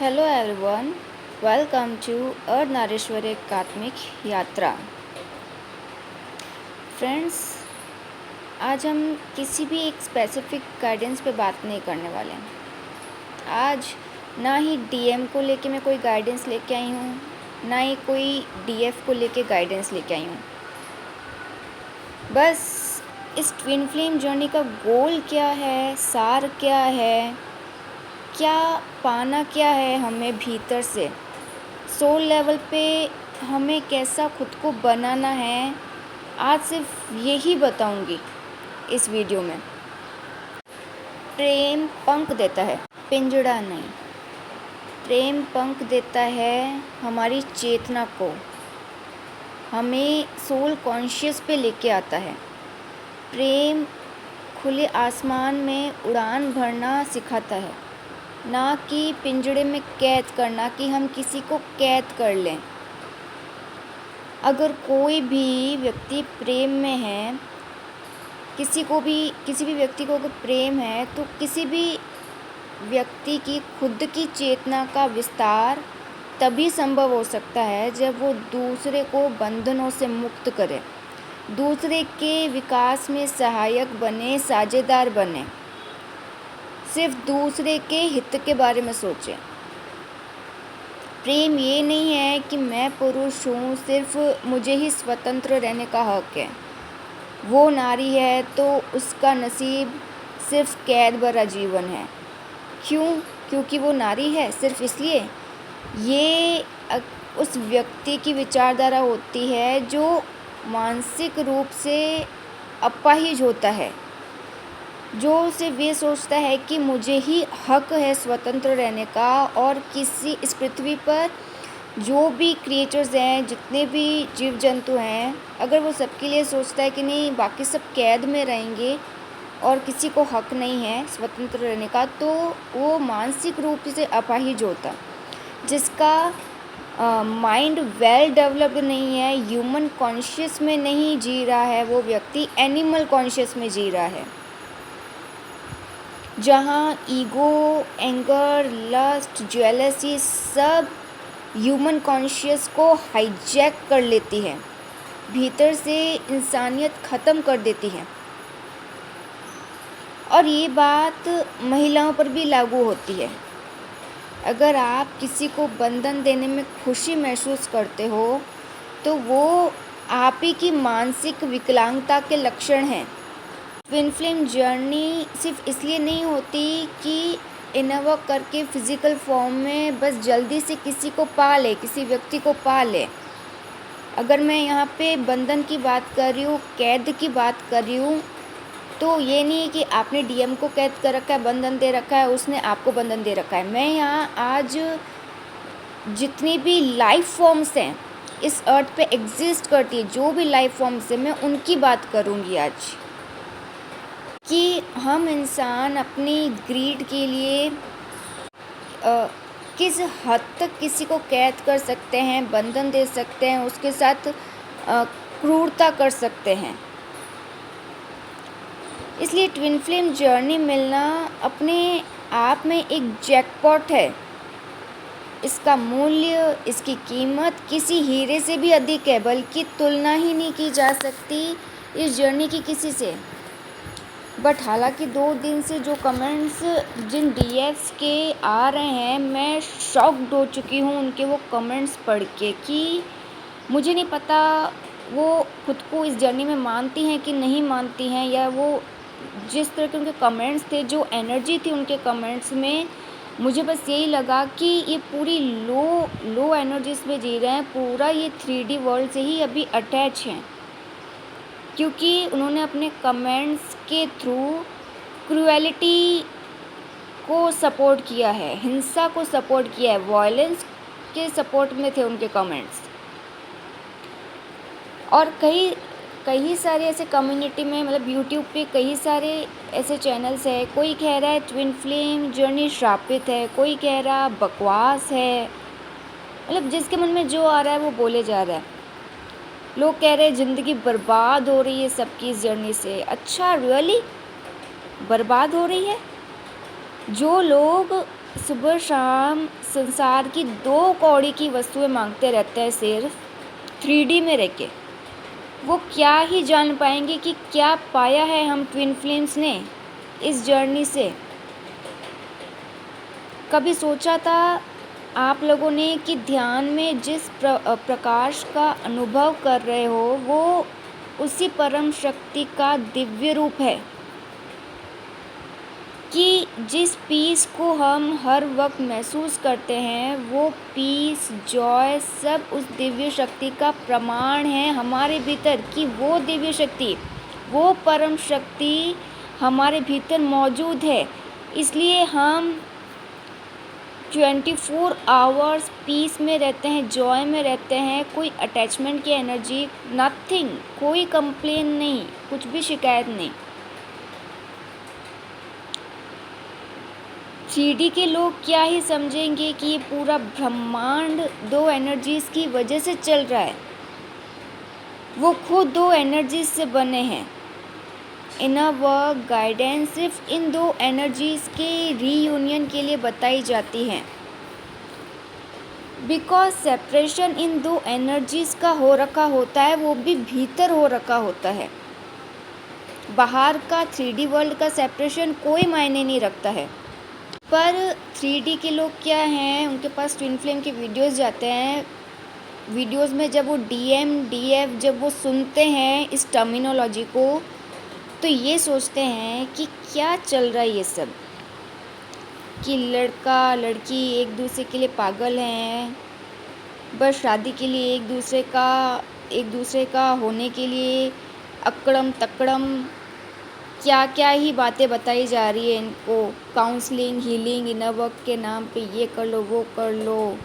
Hello everyone, welcome to Ardhanarishwar Ekatmik Yatra. Friends, आज हम किसी भी एक स्पेसिफिक गाइडेंस पे बात नहीं करने वाले हैं। आज ना ही डीएम को लेके मैं कोई गाइडेंस लेके आई हूँ, ना ही कोई डीएफ को लेके गाइडेंस लेके आई हूँ। बस इस ट्विन फ्लेम जर्नी का गोल क्या है, सार क्या है, क्या पाना क्या है हमें भीतर से, सोल लेवल पे हमें कैसा खुद को बनाना है, आज सिर्फ यही बताऊंगी इस वीडियो में। प्रेम पंख देता है, पिंजड़ा नहीं। प्रेम पंख देता है हमारी चेतना को, हमें सोल कॉन्शियस पे लेके आता है। प्रेम खुले आसमान में उड़ान भरना सिखाता है, ना कि पिंजड़े में कैद करना, कि हम किसी को कैद कर लें। अगर कोई भी व्यक्ति प्रेम में है, किसी भी व्यक्ति को अगर प्रेम है, तो किसी भी व्यक्ति की खुद की चेतना का विस्तार तभी संभव हो सकता है जब वो दूसरे को बंधनों से मुक्त करे, दूसरे के विकास में सहायक बने, साझेदार बने, सिर्फ दूसरे के हित के बारे में सोचें। प्रेम ये नहीं है कि मैं पुरुष हूँ, सिर्फ मुझे ही स्वतंत्र रहने का हक है। वो नारी है तो उसका नसीब सिर्फ कैद भरा जीवन है। क्यों? क्योंकि वो नारी है, सिर्फ इसलिए? ये उस व्यक्ति की विचारधारा होती है जो मानसिक रूप से अपाहिज होता है, जो सिर्फ ये सोचता है कि मुझे ही हक है स्वतंत्र रहने का, और किसी इस पृथ्वी पर जो भी क्रिएचर्स हैं, जितने भी जीव जंतु हैं, अगर वो सबके लिए सोचता है कि नहीं बाकी सब कैद में रहेंगे और किसी को हक नहीं है स्वतंत्र रहने का, तो वो मानसिक रूप से अपाहिज होता, जिसका माइंड वेल डेवलप्ड नहीं है, ह्यूमन कॉन्शियस में नहीं जी रहा है, वो व्यक्ति एनिमल कॉन्शियस में जी रहा है, जहाँ ईगो, एंगर, लस्ट, जेलसी सब ह्यूमन कॉन्शियस को हाईजैक कर लेती है, भीतर से इंसानियत ख़त्म कर देती है। और ये बात महिलाओं पर भी लागू होती है। अगर आप किसी को बंधन देने में खुशी महसूस करते हो, तो वो आप ही की मानसिक विकलांगता के लक्षण हैं। ट्विन फ्लेम जर्नी सिर्फ इसलिए नहीं होती कि इनवर्क करके फिज़िकल फॉर्म में बस जल्दी से किसी को पा ले, किसी व्यक्ति को पा ले। अगर मैं यहाँ पे बंधन की बात कर रही हूँ, कैद की बात कर रही हूँ, तो ये नहीं है कि आपने डीएम को कैद कर रखा है, बंधन दे रखा है, उसने आपको बंधन दे रखा है। मैं यहाँ आज जितनी भी लाइफ फॉर्म्स हैं इस अर्थ पे एग्जिस्ट करती है, जो भी लाइफ फॉर्म्स हैं, मैं उनकी बात करूँगी आज, कि हम इंसान अपनी ग्रीड के लिए किस हद तक किसी को कैद कर सकते हैं, बंधन दे सकते हैं, उसके साथ क्रूरता कर सकते हैं। इसलिए ट्विन फ्लेम जर्नी मिलना अपने आप में एक जैकपॉट है। इसका मूल्य, इसकी कीमत किसी हीरे से भी अधिक है, बल्कि तुलना ही नहीं की जा सकती इस जर्नी की किसी से। बट हालांकि 2 दिन से जो कमेंट्स जिन डीएफ्स के आ रहे हैं, मैं शॉक्ड हो चुकी हूँ उनके वो कमेंट्स पढ़ के, कि मुझे नहीं पता वो खुद को इस जर्नी में मानती हैं कि नहीं मानती हैं, या वो जिस तरह के उनके कमेंट्स थे, जो एनर्जी थी उनके कमेंट्स में, मुझे बस यही लगा कि ये पूरी लो एनर्जीज में जी रहे हैं, पूरा ये 3D वर्ल्ड से ही अभी अटैच हैं, क्योंकि उन्होंने अपने कमेंट्स के थ्रू क्रूएलिटी को सपोर्ट किया है, हिंसा को सपोर्ट किया है, वायलेंस के सपोर्ट में थे उनके कमेंट्स। और कई सारे ऐसे कम्युनिटी में, मतलब यूट्यूब पे कई सारे ऐसे चैनल्स है, कोई कह रहा है ट्विन फ्लेम जर्नी श्रापित है, कोई कह रहा बकवास है, मतलब जिसके मन में जो आ रहा है वो बोले जा रहा है। लोग कह रहे हैं ज़िंदगी बर्बाद हो रही है सबकी इस जर्नी से। अच्छा, रियली बर्बाद हो रही है? जो लोग सुबह शाम संसार की 2 कौड़ी की वस्तुएं मांगते रहते हैं, सिर्फ 3D में रह के। वो क्या ही जान पाएंगे कि क्या पाया है हम ट्विन फ्लेम्स ने इस जर्नी से। कभी सोचा था आप लोगों ने कि ध्यान में जिस प्रकाश का अनुभव कर रहे हो वो उसी परम शक्ति का दिव्य रूप है, कि जिस पीस को हम हर वक्त महसूस करते हैं वो पीस, जॉय सब उस दिव्य शक्ति का प्रमाण है हमारे भीतर, कि वो दिव्य शक्ति, वो परम शक्ति हमारे भीतर मौजूद है। इसलिए हम 24 आवर्स पीस में रहते हैं, जॉय में रहते हैं। कोई अटैचमेंट की एनर्जी नथिंग, कोई कंप्लेन नहीं, कुछ भी शिकायत नहीं। 3D के लोग क्या ही समझेंगे कि ये पूरा ब्रह्मांड 2 एनर्जीज़ की वजह से चल रहा है। वो खुद 2 एनर्जीज़ से बने हैं। इनर वर्क गाइडेंस सिर्फ इन 2 एनर्जीज़ के रीयूनियन के लिए बताई जाती है, बिकॉज सेपरेशन इन 2 एनर्जीज़ का हो रखा होता है, वो भी भीतर हो रखा होता है। बाहर का 3D वर्ल्ड का सेपरेशन कोई मायने नहीं रखता है। पर 3D के लोग क्या हैं, उनके पास ट्विन फ्लेम के वीडियोस जाते हैं। वीडियोस में जब वो DM DF जब वो सुनते हैं इस टर्मिनोलॉजी को, तो ये सोचते हैं कि क्या चल रहा है ये सब, कि लड़का लड़की एक दूसरे के लिए पागल हैं, बस शादी के लिए एक दूसरे का होने के लिए अकड़म तकड़म क्या क्या ही बातें बताई जा रही है इनको। काउंसलिंग, हीलिंग, इनर वर्क के नाम पे ये कर लो, वो कर लो।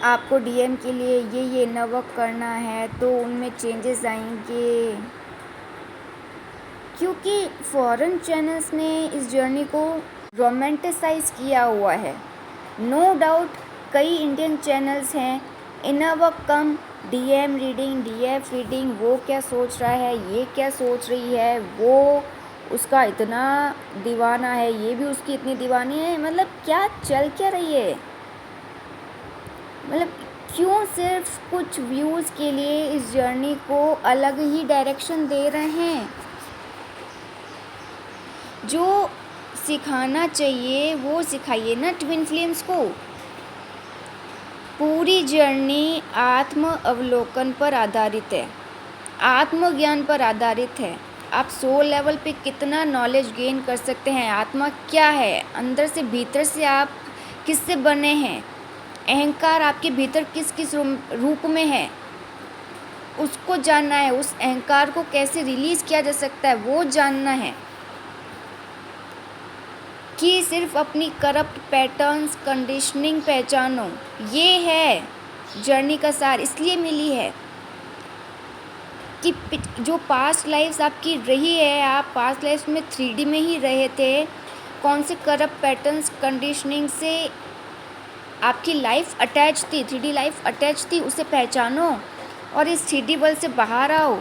आपको DM के लिए ये इनर वर्क करना है तो उनमें चेंजेस आएंगे, क्योंकि फॉरेन चैनल्स ने इस जर्नी को रोमांटिसाइज किया हुआ है। नो डाउट कई इंडियन चैनल्स हैं, इनर वर्क कम DM रीडिंग, DF रीडिंग, वो क्या सोच रहा है, ये क्या सोच रही है, वो उसका इतना दीवाना है, ये भी उसकी इतनी दीवानी है। मतलब क्या चल क्या रही है, मतलब क्यों सिर्फ कुछ व्यूज़ के लिए इस जर्नी को अलग ही डायरेक्शन दे रहे हैं। जो सिखाना चाहिए वो सिखाइए ना ट्विन फ्लेम्स को। पूरी जर्नी आत्म अवलोकन पर आधारित है, आत्मज्ञान पर आधारित है। आप सोल लेवल पे कितना नॉलेज गेन कर सकते हैं, आत्मा क्या है, अंदर से भीतर से आप किससे बने हैं, अहंकार आपके भीतर किस किस रूप में है, उसको जानना है। उस अहंकार को कैसे रिलीज़ किया जा सकता है वो जानना है, कि सिर्फ अपनी करप्ट पैटर्न्स, कंडीशनिंग पहचानो। ये है जर्नी का सार, इसलिए मिली है कि जो पास्ट लाइफ्स आपकी रही है, आप पास्ट लाइफ्स में 3D में ही रहे थे, कौन से करप्ट पैटर्न्स, कंडीशनिंग से आपकी लाइफ अटैच थी, 3D लाइफ अटैच थी, उसे पहचानो और इस 3D वर्ल्ड से बाहर आओ।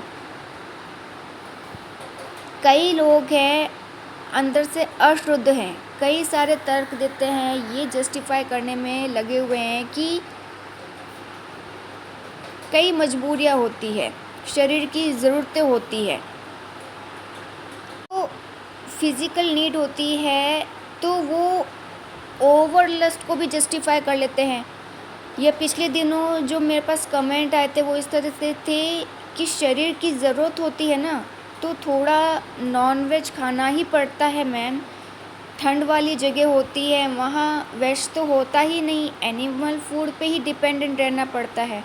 कई लोग हैं अंदर से अशुद्ध हैं, कई सारे तर्क देते हैं, ये जस्टिफाई करने में लगे हुए हैं कि कई मजबूरियां होती है, शरीर की ज़रूरतें होती है, तो फिज़िकल नीड होती है, तो वो ओवर लस्ट को भी जस्टिफाई कर लेते हैं। ये पिछले दिनों जो मेरे पास कमेंट आए थे वो इस तरह से थे कि शरीर की ज़रूरत होती है ना, तो थोड़ा नॉनवेज खाना ही पड़ता है मैम। ठंड वाली जगह होती है, वहाँ वेज तो होता ही नहीं, एनिमल फूड पे ही डिपेंडेंट रहना पड़ता है।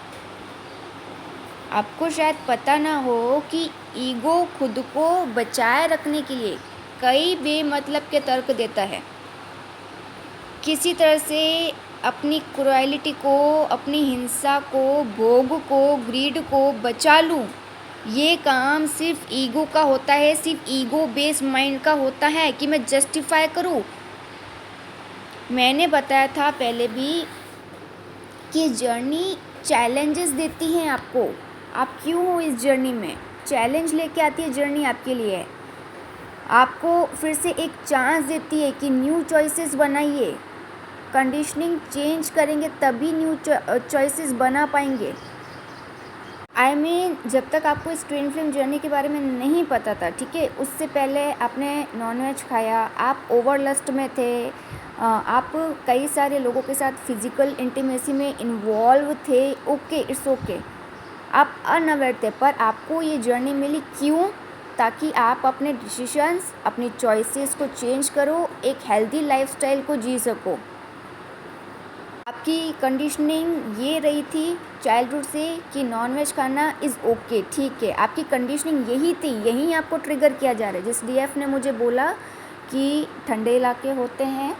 आपको शायद पता ना हो कि ईगो खुद को बचाए रखने के लिए कई बेमतलब के तर्क देता है। किसी तरह से अपनी क्रुएलिटी को, अपनी हिंसा को, भोग को, ग्रीड को बचा लूँ, ये काम सिर्फ ईगो का होता है, सिर्फ ईगो बेस्ड माइंड का होता है कि मैं जस्टिफाई करूँ। मैंने बताया था पहले भी कि जर्नी चैलेंजेस देती हैं आपको, आप क्यों हो इस जर्नी में, चैलेंज लेके आती है जर्नी आपके लिए। आपको फिर से एक चांस देती है कि न्यू चॉइसेस बनाइए। कंडीशनिंग चेंज करेंगे तभी न्यू चॉइसेस बना पाएंगे। जब तक आपको इस ट्विन फ्लेम जर्नी के बारे में नहीं पता था, ठीक है, उससे पहले आपने नॉनवेज खाया, आप ओवरलस्ट में थे, आप कई सारे लोगों के साथ फिजिकल इंटीमेसी में इन्वॉल्व थे, ओके, इट्स ओके, आप अनअवेयर थे, पर आपको ये जर्नी मिली क्यों? ताकि आप अपने डिसीजंस, अपनी चॉइसेस को चेंज करो, एक हेल्दी लाइफस्टाइल को जी सको। आपकी कंडीशनिंग ये रही थी चाइल्डहुड से कि नॉनवेज खाना इज़ ओके, ठीक है, आपकी कंडीशनिंग यही थी, यही आपको ट्रिगर किया जा रहा है। जिस डीएफ ने मुझे बोला कि ठंडे इलाके होते हैं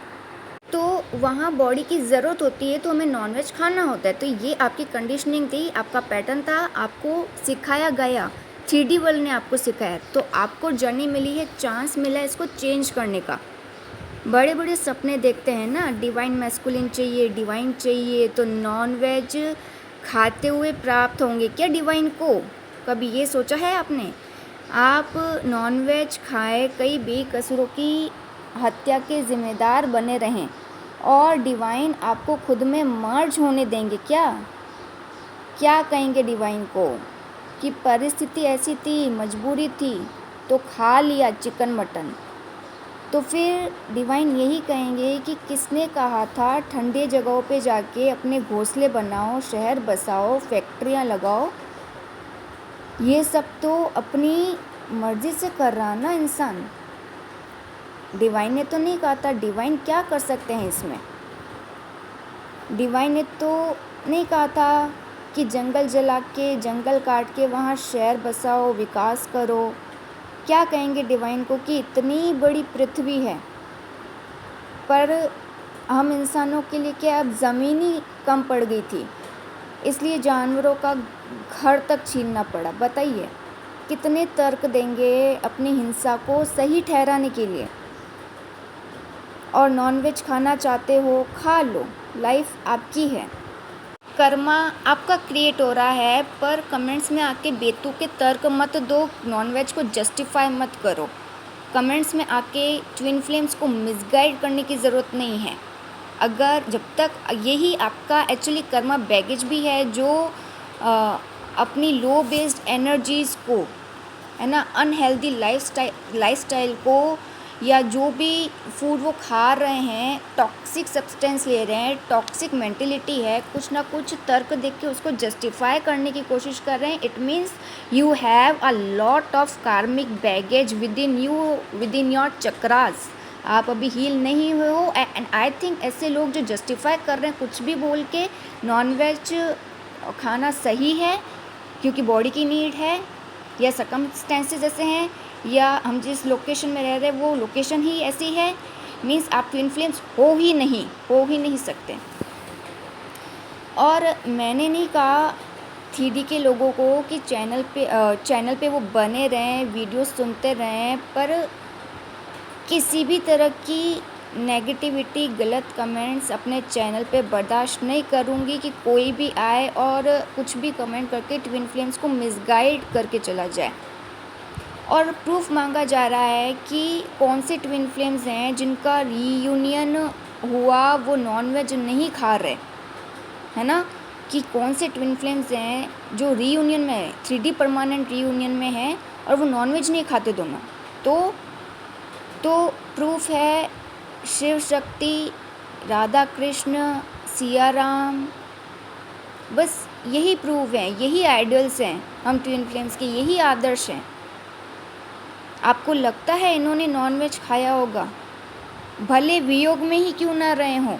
तो वहाँ बॉडी की ज़रूरत होती है, तो हमें नॉनवेज खाना होता है, तो ये आपकी कंडीशनिंग थी, आपका पैटर्न था, आपको सिखाया गया, 3D वर्ल्ड ने आपको सिखाया, तो आपको जर्नी मिली है, चांस मिला है इसको चेंज करने का। बड़े बड़े सपने देखते हैं ना, डिवाइन मैस्कुलिन चाहिए, डिवाइन चाहिए, तो नॉनवेज खाते हुए प्राप्त होंगे क्या डिवाइन को? कभी ये सोचा है आपने? आप नॉनवेज खाए, कई बेकसूरों की हत्या के जिम्मेदार बने रहें और डिवाइन आपको खुद में मर्ज होने देंगे क्या? क्या कहेंगे डिवाइन को कि परिस्थिति ऐसी थी, मजबूरी थी, तो खा लिया चिकन मटन? तो फिर डिवाइन यही कहेंगे कि किसने कहा था ठंडे जगहों पे जाके अपने घोंसले बनाओ, शहर बसाओ, फैक्ट्रियाँ लगाओ, ये सब तो अपनी मर्ज़ी से कर रहा ना इंसान। डिवाइन ने तो नहीं कहा था। डिवाइन क्या कर सकते हैं इसमें? डिवाइन ने तो नहीं कहा था कि जंगल जला के, जंगल काट के वहाँ शहर बसाओ, विकास करो। क्या कहेंगे डिवाइन को कि इतनी बड़ी पृथ्वी है, पर हम इंसानों के लिए क्या अब ज़मीन ही कम पड़ गई थी, इसलिए जानवरों का घर तक छीनना पड़ा। बताइए कितने तर्क देंगे अपनी हिंसा को सही ठहराने के लिए। और नॉनवेज खाना चाहते हो, खा लो, लाइफ आपकी है, कर्मा आपका क्रिएट हो रहा है, पर कमेंट्स में आके बेतुके तर्क मत दो, नॉनवेज को जस्टिफाई मत करो। कमेंट्स में आके ट्विन फ्लेम्स को मिसगाइड करने की ज़रूरत नहीं है। अगर जब तक यही आपका एक्चुअली कर्मा बैगेज भी है जो अपनी लो बेस्ड एनर्जीज़ को, है ना, अनहेल्दी लाइफस्टाइल को, या जो भी फूड वो खा रहे हैं, टॉक्सिक सब्सटेंस ले रहे हैं, टॉक्सिक मेंटेलिटी है, कुछ ना कुछ तर्क देख के उसको जस्टिफाई करने की कोशिश कर रहे हैं, it means you have a lot of कार्मिक baggage with in your chakras. आप अभी हील नहीं हुए हो। एंड आई थिंक ऐसे लोग जो जस्टिफाई कर रहे हैं कुछ भी बोल के नॉनवेज खाना सही है क्योंकि बॉडी की नीड है, या सर्कमस्टेंसेस ऐसे हैं, या हम जिस लोकेशन में रह रहे हैं वो लोकेशन ही ऐसी है, मीन्स आप ट्विन फ्लेम्स हो ही नहीं सकते। और मैंने नहीं कहा 3D के लोगों को कि चैनल पे वो बने रहें, वीडियो सुनते रहें, पर किसी भी तरह की नेगेटिविटी, गलत कमेंट्स अपने चैनल पे बर्दाश्त नहीं करूँगी कि कोई भी आए और कुछ भी कमेंट करके ट्विन फ्लेम्स को मिसगाइड करके चला जाए। और प्रूफ मांगा जा रहा है कि कौन से ट्विन फ्लेम्स हैं जिनका रीयूनियन हुआ, वो नॉनवेज नहीं खा रहे, है ना, कि कौन से ट्विन फ्लेम्स हैं जो रीयूनियन में है, 3D परमानेंट रीयूनियन में है और वो नॉनवेज नहीं खाते दोनों। तो प्रूफ है शिव शक्ति, राधा कृष्ण, सिया राम, बस यही प्रूफ है, यही आइडल्स हैं हम ट्विन फ्लेम्स के, यही आदर्श हैं। आपको लगता है इन्होंने नॉनवेज खाया होगा, भले वियोग में ही क्यों ना रहे हों?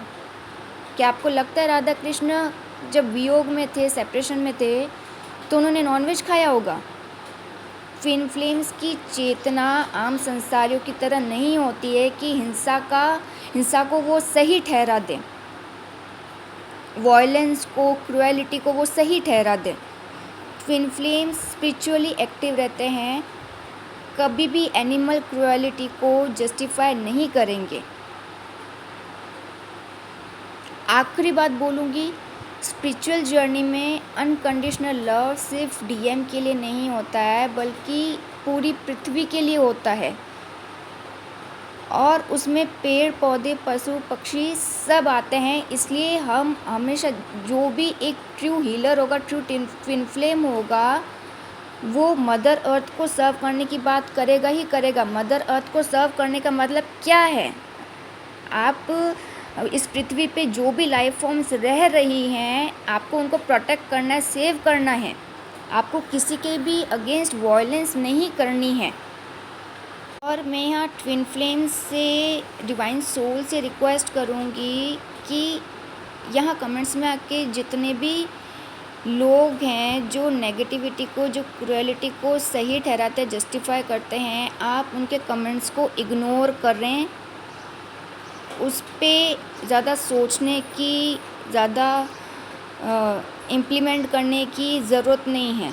क्या आपको लगता है राधा कृष्ण जब वियोग में थे, सेपरेशन में थे, तो उन्होंने नॉनवेज खाया होगा? ट्विन फ्लेम्स की चेतना आम संसारियों की तरह नहीं होती है कि हिंसा को वो सही ठहरा दें, वॉयलेंस को, क्रुएलिटी को वो सही ठहरा दें। ट्विन फ्लेम्स स्पिरिचुअली एक्टिव रहते हैं, कभी भी एनिमल क्रुएलिटी को जस्टिफाई नहीं करेंगे। आखिरी बात बोलूँगी, स्पिरिचुअल जर्नी में अनकंडीशनल लव सिर्फ डीएम के लिए नहीं होता है, बल्कि पूरी पृथ्वी के लिए होता है। और उसमें पेड़ पौधे पशु पक्षी सब आते हैं। इसलिए हम हमेशा जो भी एक ट्रू हीलर होगा, ट्रू ट्विन फ्लेम होगा, वो मदर अर्थ को सर्व करने की बात करेगा ही करेगा। मदर अर्थ को सर्व करने का मतलब क्या है? आप इस पृथ्वी पे जो भी लाइफ फॉर्म्स रह रही हैं, आपको उनको प्रोटेक्ट करना है, सेव करना है। आपको किसी के भी अगेंस्ट वायलेंस नहीं करनी है। और मैं यहाँ ट्विन फ्लेम्स से, डिवाइन सोल से रिक्वेस्ट करूँगी कि यहाँ कमेंट्स में आके जितने भी लोग हैं जो नेगेटिविटी को, जो क्रुएलिटी को सही ठहराते, जस्टिफाई करते हैं, आप उनके कमेंट्स को इग्नोर कर रहे हैं। उस पर ज़्यादा सोचने की, ज़्यादा इम्प्लीमेंट करने की ज़रूरत नहीं है।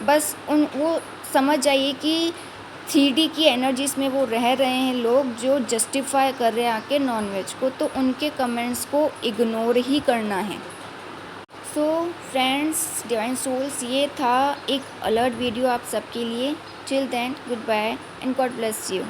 बस वो समझ जाइए कि 3D की एनर्जीज़ में वो रह रहे हैं लोग जो जस्टिफाई कर रहे हैं आके नॉनवेज को, तो उनके कमेंट्स को इग्नोर ही करना है। सो फ्रेंड्स, डिवाइन सोल्स, ये था एक अलर्ट वीडियो आप सबके लिए। Till then, goodbye and God bless you.